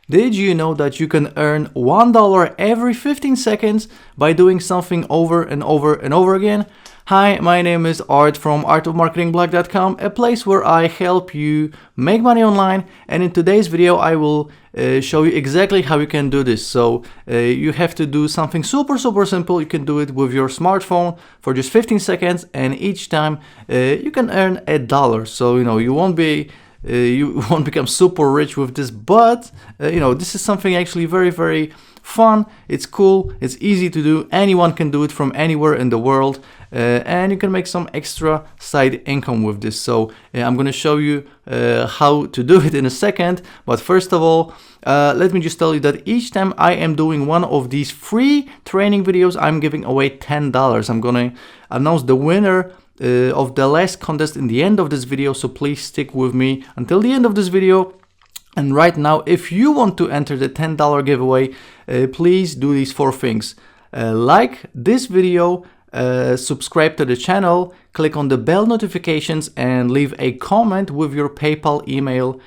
Did you know that you can earn $1 every 15 seconds by doing something over and over and over again? Hi, my name is Art from artofmarketingblog.com, a place where I help you make money online, and in today's video I will show you exactly how you can do this. So you have to do something super simple. You can do it with your smartphone for just 15 seconds, and each time you can earn $1. So you won't become super rich with this, but this is something actually very fun. It's cool, it's easy to do, anyone can do it from anywhere in the world, and you can make some extra side income with this. So I'm going to show you how to do it in a second, but first of all, let me just tell you that each time I am doing one of these free training videos, I'm giving away $10. I'm going to announce the winner of the last contest in the end of this video, so please stick with me until the end of this video. And right now, if you want to enter the $10 giveaway, please do these 4 things. Like this video, subscribe to the channel, click on the bell notifications, and leave a comment with your PayPal email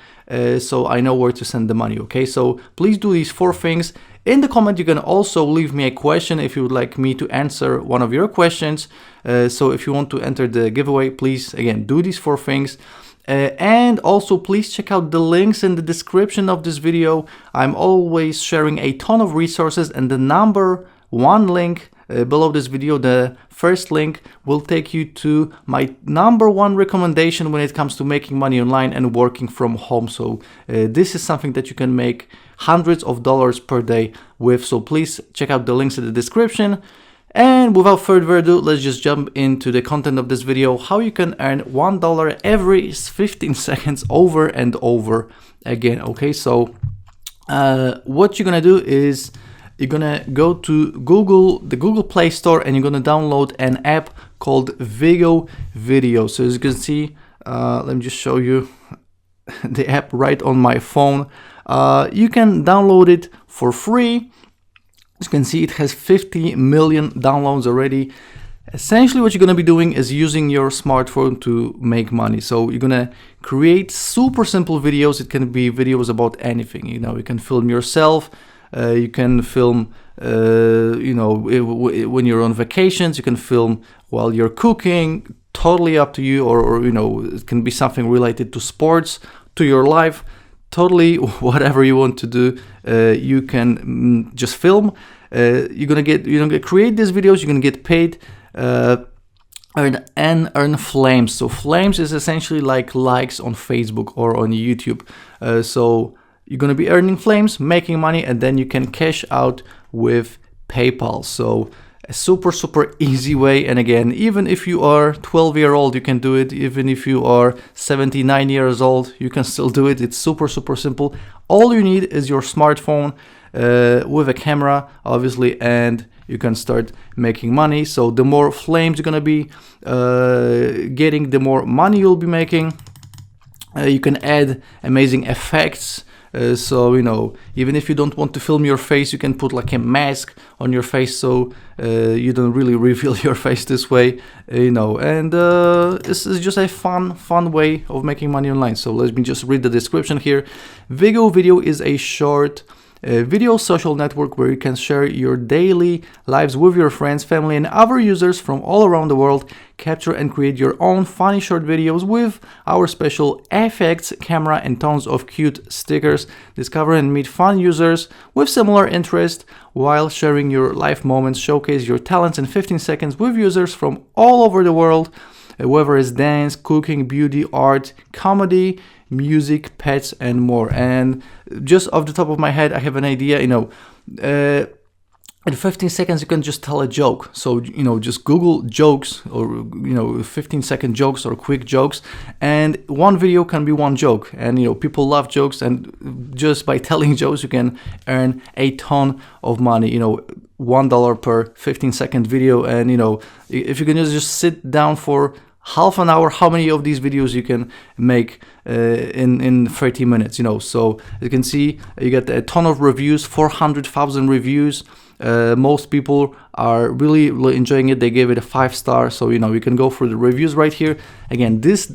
so I know where to send the money, okay? So please do these 4 things. In the comment, you can also leave me a question if you would like me to answer one of your questions. So if you want to enter the giveaway, please, again, do these 4 things. And also please check out the links in the description of this video. I'm always sharing a ton of resources, and the number 1 link below this video, the first link, will take you to my number 1 recommendation when it comes to making money online and working from home. So this is something that you can make hundreds of dollars per day with. So please check out the links in the description. And without further ado, let's just jump into the content of this video, how you can earn $1 every 15 seconds over and over again. Okay, so what you're gonna do is you're gonna go to the Google Play Store, and you're gonna download an app called Vigo Video. So as you can see, let me just show you the app right on my phone. You can download it for free. As you can see, it has 50 million downloads already. Essentially, what you're going to be doing is using your smartphone to make money. So you're going to create super simple videos. It can be videos about anything. You can film yourself. You can film, when you're on vacations. You can film while you're cooking. Totally up to you. Or it can be something related to sports, to your life. Totally whatever you want to do, you can just film. You're gonna create these videos. You're gonna get paid, earn flames. So flames is essentially like likes on Facebook or on YouTube. So you're gonna be earning flames, making money, and then you can cash out with PayPal. So a super easy way. And again, even if you are 12-year-old, you can do it. Even if you are 79 years old, you can still do it. It's super simple. All you need is your smartphone with a camera, obviously, and you can start making money. So the more flames you're gonna be getting, the more money you'll be making. You can add amazing effects. So even if you don't want to film your face, you can put like a mask on your face, so you don't really reveal your face this way, and this is just a fun way of making money online. So let me just read the description here. Vigo Video is a short video social network where you can share your daily lives with your friends, family, and other users from all around the world. Capture and create your own funny short videos with our special effects, camera, and tons of cute stickers. Discover and meet fun users with similar interests while sharing your life moments. Showcase your talents in 15 seconds with users from all over the world, whether it's dance, cooking, beauty, art, comedy, music, pets, and more. And just off the top of my head, I have an idea. In 15 seconds, you can just tell a joke. So, just Google jokes, or 15-second jokes or quick jokes, and one video can be one joke. And people love jokes, and just by telling jokes, you can earn a ton of money. $1 per 15-second video. And if you can just sit down for half an hour, how many of these videos you can make in 30 minutes, So you can see you get a ton of reviews, 400,000 reviews. Most people are really enjoying it. They gave it a 5 star. So you can go for the reviews right here. Again, this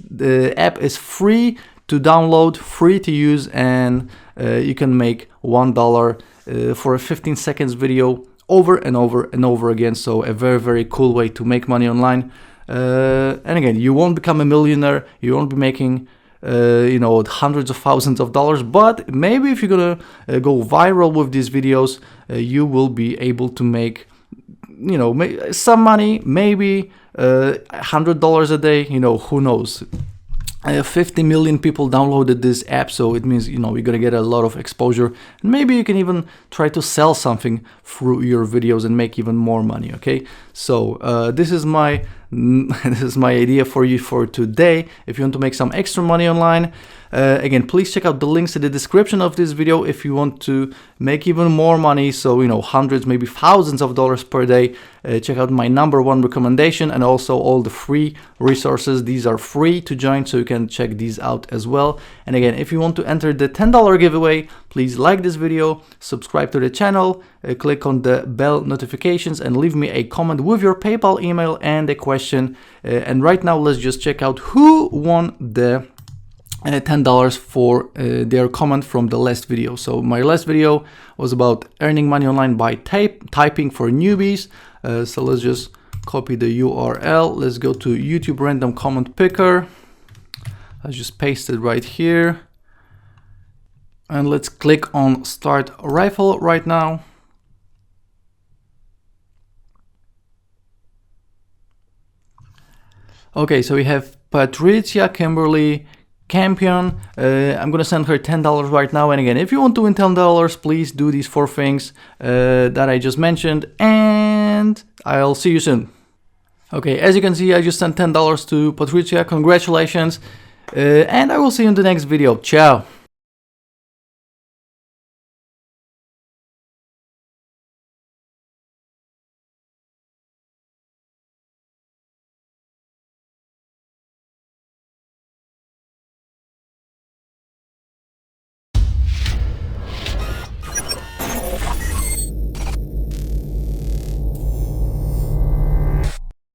app is free to download, free to use, and you can make $1 for a 15 seconds video over and over and over again. So a very, very cool way to make money online. And again, you won't become a millionaire, you won't be making hundreds of thousands of dollars, but maybe if you're gonna go viral with these videos, you will be able to make some money, maybe $100 a day, who knows. 50 million people downloaded this app, so it means you're gonna get a lot of exposure, and maybe you can even try to sell something through your videos and make even more money. Okay, so this is my idea for you for today. If you want to make some extra money online, again, please check out the links in the description of this video if you want to make even more money, so hundreds, maybe thousands of dollars per day. Check out my #1 recommendation and also all the free resources. These are free to join, so you can check these out as well. And again, if you want to enter the $10 giveaway, please like this video, subscribe to the channel, click on the bell notifications, and leave me a comment with your PayPal email and a question. And right now, let's just check out who won the $10 for their comment from the last video. So my last video was about earning money online by typing for newbies. So let's just copy the URL. Let's go to YouTube random comment picker. Let's just paste it right here. And let's click on start rifle right now. Okay, so we have Patricia Kimberly Campion. I'm gonna send her $10 right now. And again, if you want to win $10, please do these 4 things that I just mentioned, and I'll see you soon. Okay, as you can see, I just sent $10 to Patricia. Congratulations, and I will see you in the next video. Ciao.